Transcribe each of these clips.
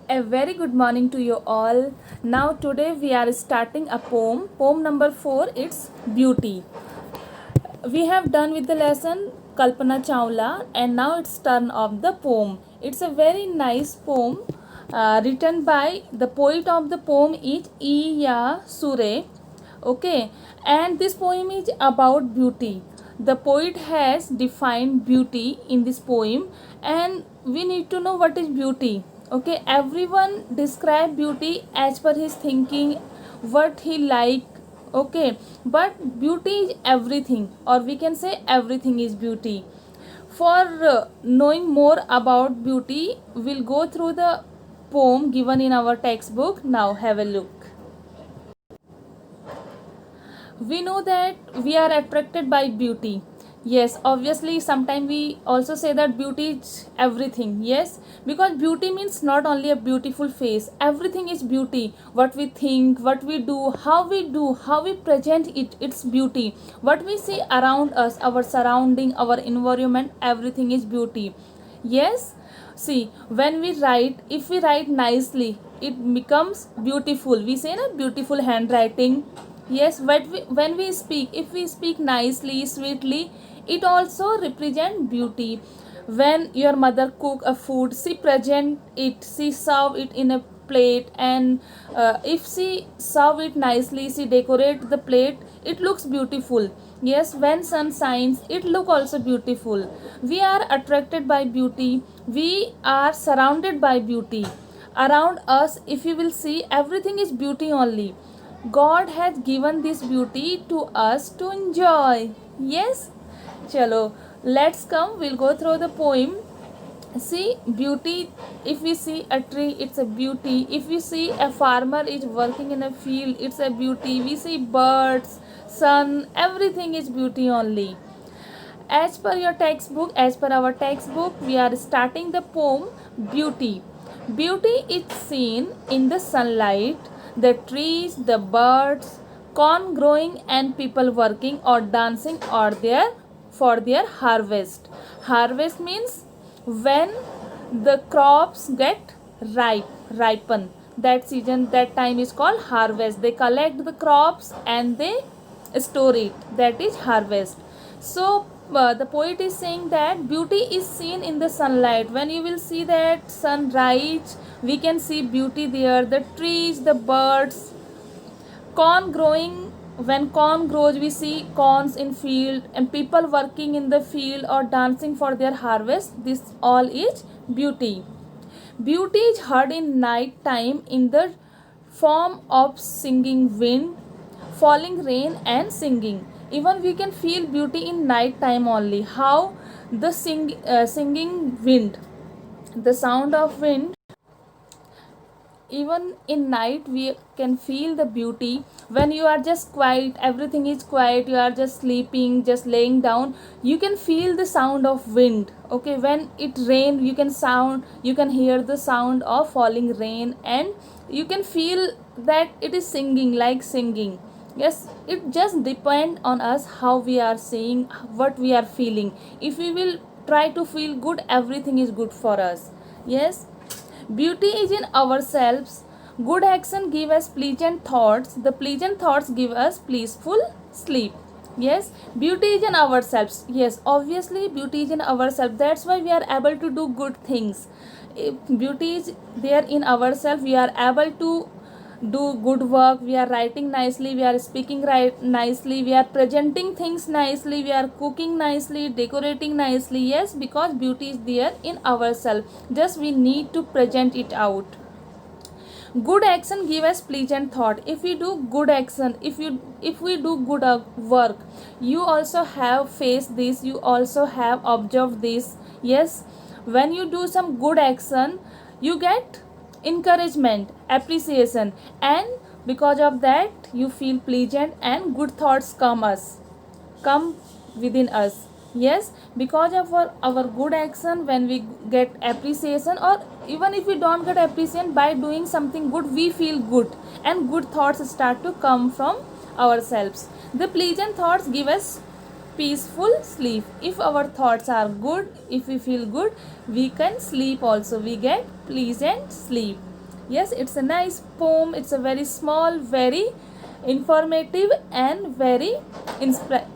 A very good morning to you all. Now, today we are starting a poem. Poem number 4, it's Beauty. We have done with the lesson Kalpana Chawla, and now it's turn of the poem. It's a very nice poem written by the poet of the poem is Iya Sure. Okay, and this poem is about beauty. The poet has defined beauty in this poem, and we need to know what is beauty. Okay, everyone describe beauty as per his thinking, what he like. Okay, but beauty is everything, or we can say everything is beauty. For knowing more about beauty, we'll go through the poem given in our textbook. Now have a look. We know that we are attracted by beauty. Yes, obviously sometimes we also say that beauty is everything. Yes, because beauty means not only a beautiful face, everything is beauty. What we think, what we do, how we present it, it's beauty. What we see around us, our surrounding, our environment, everything is beauty. Yes, see, when we write, if we write nicely, it becomes beautiful. We say na beautiful handwriting. Yes, when we speak, if we speak nicely, sweetly, it also represent beauty. When your mother cook a food, she present it, she serve it in a plate, and if she serve it nicely, she decorate the plate, it looks beautiful. Yes, when sun shines, it look also beautiful. We are attracted by beauty, we are surrounded by beauty. Around us, if you will see, everything is beauty only. God has given this beauty to us to enjoy. Yes, chalo, let's come. We'll go through the poem. See, beauty. If we see a tree, it's a beauty. If we see a farmer is working in a field, it's a beauty. We see birds, sun, everything is beauty only. As per our textbook, we are starting the poem Beauty. Beauty is seen in the sunlight, the trees, the birds, corn growing, and people working or dancing or there for their harvest. Harvest means when the crops get ripen. That season, that time is called harvest. They collect the crops and they store it. That is harvest. So the poet is saying that beauty is seen in the sunlight. When you will see that sunrise, we can see beauty there. The trees, the birds, corn growing. When corn grows, we see corns in field and people working in the field or dancing for their harvest. This all is beauty. Beauty is heard in night time in the form of singing wind, falling rain, and singing. Even we can feel beauty in night time only. How? The singing wind, the sound of wind. Even in night we can feel the beauty. When you are just quiet, everything is quiet, you are just sleeping, just laying down, you can feel the sound of wind. Okay, when it rain, you can hear the sound of falling rain, and you can feel that it is singing, like singing. Yes, it just depend on us how we are saying, what we are feeling. If we will try to feel good, everything is good for us. Yes, beauty is in ourselves. Good action give us pleasant thoughts. The pleasant thoughts give us peaceful sleep. Yes, beauty is in ourselves. Yes, obviously beauty is in ourselves. That's why we are able to do good things. If beauty is there in ourselves, we are able to do good work. We are writing nicely, we are speaking right nicely, we are presenting things nicely, we are cooking nicely, decorating nicely. Yes, because beauty is there in ourselves, just we need to present it out. Good action give us pleasant thought. If we do good action, if we do good work, you also have faced this, you also have observed this. Yes, when you do some good action, you get encouragement, appreciation, and because of that you feel pleasant and good thoughts come within us. Yes, because of our good action, when we get appreciation, or even if we don't get appreciation, by doing something good we feel good, and good thoughts start to come from ourselves. The pleasant thoughts give us peaceful sleep. If our thoughts are good, if we feel good, we can sleep also, we get pleasant sleep. Yes, it's a nice poem. It's a very small, very informative and very inspiring.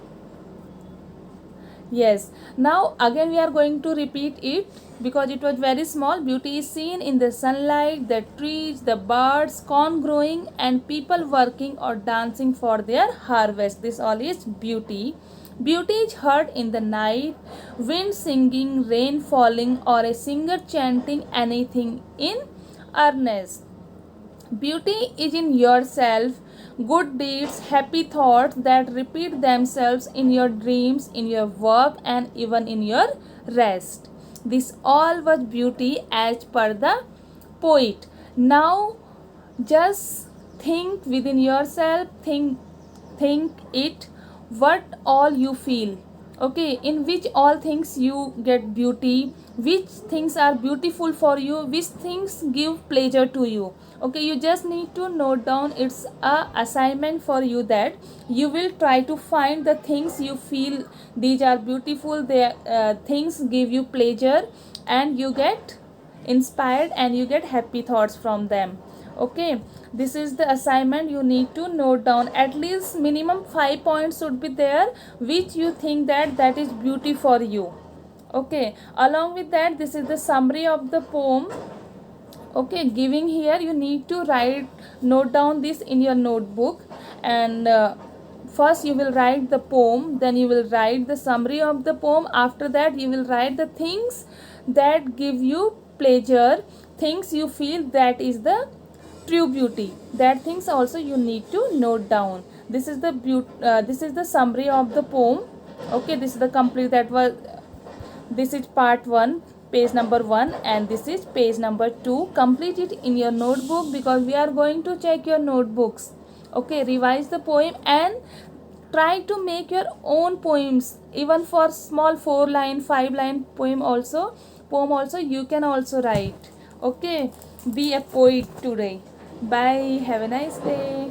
Yes, now again we are going to repeat it because it was very small. Beauty is seen in the sunlight, the trees, the birds, corn growing, and people working or dancing for their harvest. This all is beauty. Beauty is heard in the night, wind singing, rain falling, or a singer chanting anything in earnest. Beauty is in yourself, good deeds, happy thoughts that repeat themselves in your dreams, in your work, and even in your rest. This all was beauty as per the poet. Now just think within yourself, think it what all you feel, okay, in which all things you get beauty, which things are beautiful for you, which things give pleasure to you. Okay, you just need to note down. It's a assignment for you that you will try to find the things you feel these are beautiful, they things give you pleasure, and you get inspired and you get happy thoughts from them. Okay, this is the assignment. You need to note down at least minimum 5 points should be there which you think that is beauty for you. Okay, along with that, this is the summary of the poem. Okay, giving here, you need to note down this in your notebook, and first you will write the poem, then you will write the summary of the poem. After that you will write the things that give you pleasure, things you feel that is the true beauty, that things also you need to note down. This is the this is the summary of the poem. Okay, this is the complete, that was, this is part 1, page number 1, and this is page number 2. Complete it in your notebook because we are going to check your notebooks. Okay, revise the poem and try to make your own poems, even for small 4 line 5 line poem also you can also write. Okay, be a poet today. Bye, have a nice day.